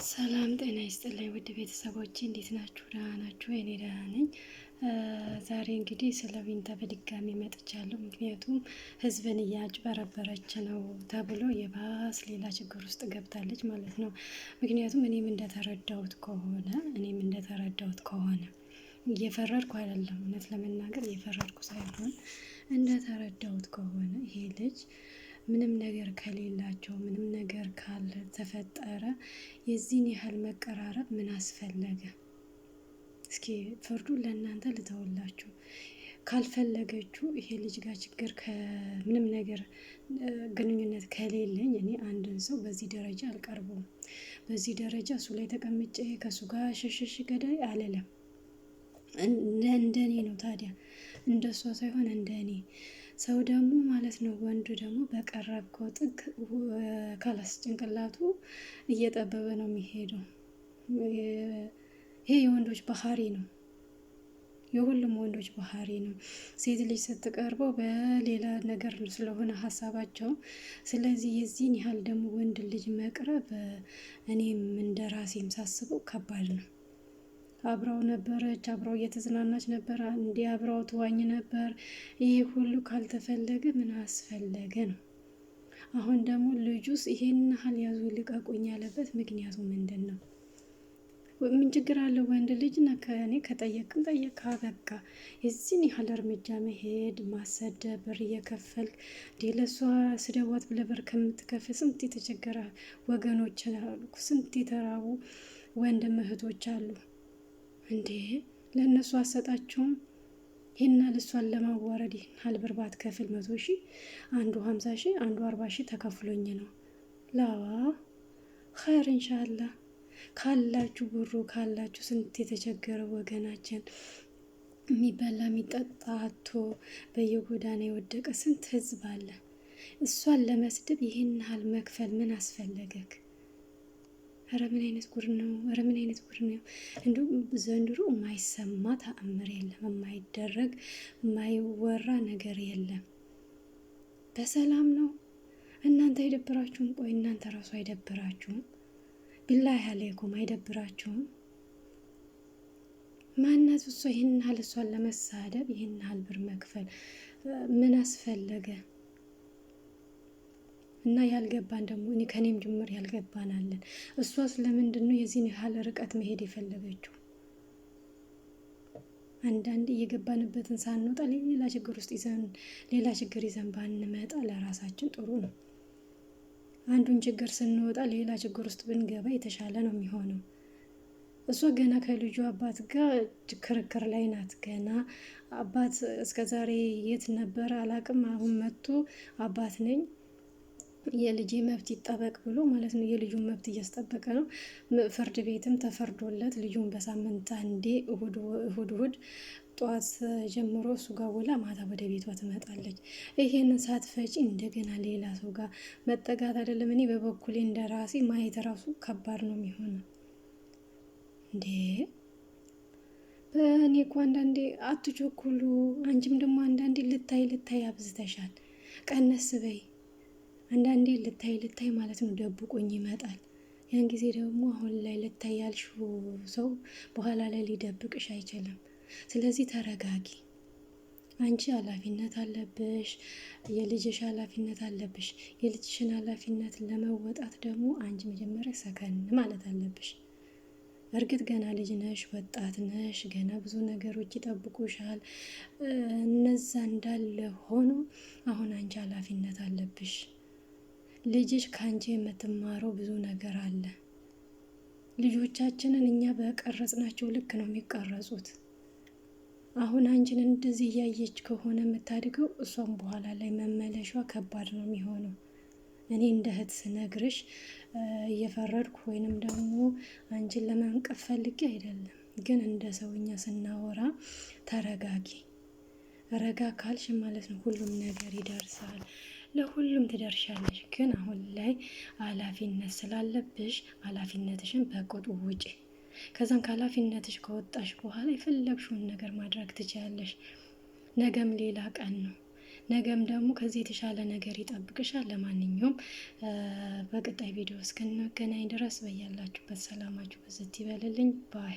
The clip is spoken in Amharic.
ሰላም ጤና ይስጥልኝ ውድ ቤተሰቦቼ እንዴት ናችሁ? ደህና ናችሁ? እኔ ደህና ነኝ። ዛሬ እንግዲህ ስለ ዊንታ በድጋሚ መጥቻለሁ። ምክንያቱም ህዝብን እያጭበረበረች ነው ተብሎ የባስ ሌላ ችግር ውስጥ ገብታለች ማለት ነው። ምክንያቱም እኔም እንደተረዳሁት ከሆነ እየፈረድኩ አይደለም፣ እውነት ለመናገር እየፈረድኩ ሳይሆን እንደተረዳሁት ከሆነ ይሄ ልጅ ምንም ነገር ከሌላቸው ምንም ነገር ካልተፈጠረ የዚህን ያህል መቀራረብ ምን አስፈለገ? እስኪ ፍርዱን ለእናንተ ልተውላችሁ። ካልፈለገችው ይሄ ልጅ ጋር ችግር ከምንም ነገር ግንኙነት ከሌለኝ እኔ አንድን ሰው በዚህ ደረጃ አልቀርበውም። በዚህ ደረጃ እሱ ላይ ተቀምጬ ከእሱ ጋር ሸሸሽ ገዳይ አልልም። እንደኔ ነው ታዲያ፣ እንደሷ ሳይሆን እንደኔ ሰው ደግሞ ማለት ነው። ወንዱ ደግሞ በቀረብከው ጥግ ካላስ ጭንቅላቱ እየጠበበ ነው የሚሄደው። ይሄ የወንዶች ባህሪ ነው፣ የሁሉም ወንዶች ባህሪ ነው። ሴት ልጅ ስትቀርበው በሌላ ነገር ስለሆነ ሀሳባቸው። ስለዚህ የዚህን ያህል ደግሞ ወንድ ልጅ መቅረብ እኔም እንደ ራሴም ሳስበው ከባድ ነው። አብረው ነበረች፣ አብረው እየተዝናናች ነበር፣ እንዲ አብረው ትዋኝ ነበር። ይሄ ሁሉ ካልተፈለገ ምን አስፈለገ ነው። አሁን ደግሞ ልጁስ ይሄን ያህል ያዙ ልቀቁኝ ያለበት ምክንያቱ ምንድን ነው? ምን ችግር አለው? ወንድ ልጅ ከእኔ ከጠየቅን ጠየቅ በቃ። የዚህን ያህል እርምጃ መሄድ ማሰደብ፣ ብር እየከፈልክ ለሷ ስደዋት ብለህ ብር ከምትከፍል ስንት የተቸገረ ወገኖች አሉ፣ ስንት የተራቡ ወንድም እህቶች አሉ። እንዴ ለእነሱ አሰጣቸውም? ይህና ልሷን ለማዋረድ ይህን ብር ባትከፍል 100,000 አንዱ 50,000 አንዱ 40,000 ተከፍሎኝ ነው። ላዋ ኸይር ኢንሻአላህ ካላችሁ ብሩ ካላችሁ። ስንት የተቸገረ ወገናችን የሚበላ የሚጠጣ አቶ በየጎዳና የወደቀ ስንት ህዝብ አለ። እሷን ለመስደብ ይህን ያህል መክፈል ምን አስፈለገክ? ኧረ ምን አይነት ጉድ ነው! ኧረ ምን አይነት ጉድ ነው! እንዲሁም ዘንድሮ የማይሰማ ተአምር የለም፣ የማይደረግ የማይወራ ነገር የለም። በሰላም ነው። እናንተ አይደብራችሁም? ቆይ እናንተ ራሱ አይደብራችሁም? ቢላሂ አለይኩም አይደብራችሁም? ማናት እሷ ይህን ያህል እሷን ለመሳደብ ይህን ያህል ብር መክፈል ምን አስፈለገ? እና ያልገባን ደግሞ እኔ ከኔም ጅምር ያልገባን አለን። እሷስ ለምንድን ነው የዚህን ያህል ርቀት መሄድ የፈለገችው? አንዳንድ እየገባንበትን ሳንወጣ ሌላ ችግር ይዘን ባንመጣ ለራሳችን ጥሩ ነው። አንዱን ችግር ስንወጣ ሌላ ችግር ውስጥ ብንገባ የተሻለ ነው የሚሆነው። እሷ ገና ከልጁ አባት ጋር ክርክር ላይ ናት። ገና አባት እስከዛሬ የት ነበረ አላቅም። አሁን መጥቶ አባት ነኝ የልጄ መብት ይጠበቅ ብሎ ማለት ነው። የልጁን መብት እያስጠበቀ ነው። ፍርድ ቤትም ተፈርዶለት ልጁን በሳምንት አንዴ እሁድ ጠዋት ጀምሮ እሱ ጋር ውላ ማታ ወደ ቤቷ ትመጣለች። ይሄንን ሳትፈጪ እንደገና ሌላ ሰው ጋር መጠጋት አይደለም። እኔ በበኩሌ እንደ ራሴ ማየት ራሱ ከባድ ነው የሚሆነው። እንዴ በእኔ እኮ አንዳንዴ አትቸኩሉ። አንቺም ደግሞ አንዳንዴ ልታይ አብዝተሻል። ቀነስ በይ። አንዳንዴ ልታይ ማለት ነው ደብቆኝ ይመጣል። ያን ጊዜ ደግሞ አሁን ላይ ልታይ ያልሽው ሰው በኋላ ላይ ሊደብቅሽ አይችልም። ስለዚህ ተረጋጊ። አንቺ ኃላፊነት አለብሽ፣ የልጅሽ ኃላፊነት አለብሽ። የልጅሽን ኃላፊነት ለመወጣት ደግሞ አንቺ መጀመሪያ ሰከን ማለት አለብሽ። እርግጥ ገና ልጅ ነሽ፣ ወጣት ነሽ፣ ገና ብዙ ነገሮች ይጠብቁሻል። እነዛ እንዳለ ሆኖ አሁን አንቺ ኃላፊነት አለብሽ። ልጅሽ ከአንቺ የምትማረው ብዙ ነገር አለ። ልጆቻችንን እኛ በቀረጽናቸው ልክ ነው የሚቀረጹት። አሁን አንቺን እንደዚህ እያየች ከሆነ የምታድገው እሷም በኋላ ላይ መመለሿ ከባድ ነው የሚሆነው። እኔ እንደ እህት ስነግርሽ እየፈረድኩ ወይንም ደግሞ አንቺን ለመንቀፍ ፈልጌ አይደለም፣ ግን እንደ ሰውኛ ስናወራ ተረጋጊ። ረጋ ካልሽ ማለት ነው ሁሉም ነገር ይደርሳል። ለሁሉም ትደርሻለሽ። ግን አሁን ላይ ኃላፊነት ስላለብሽ ኃላፊነትሽን በቅጡ ውጪ። ከዛም ከኃላፊነትሽ ከወጣሽ በኋላ የፈለግሽውን ነገር ማድረግ ትችያለሽ። ነገም ሌላ ቀን ነው። ነገም ደግሞ ከዚህ የተሻለ ነገር ይጠብቅሻል። ለማንኛውም በቀጣይ ቪዲዮ እስክንገናኝ ድረስ በያላችሁበት ሰላማችሁ ብዝት ይበልልኝ ባይ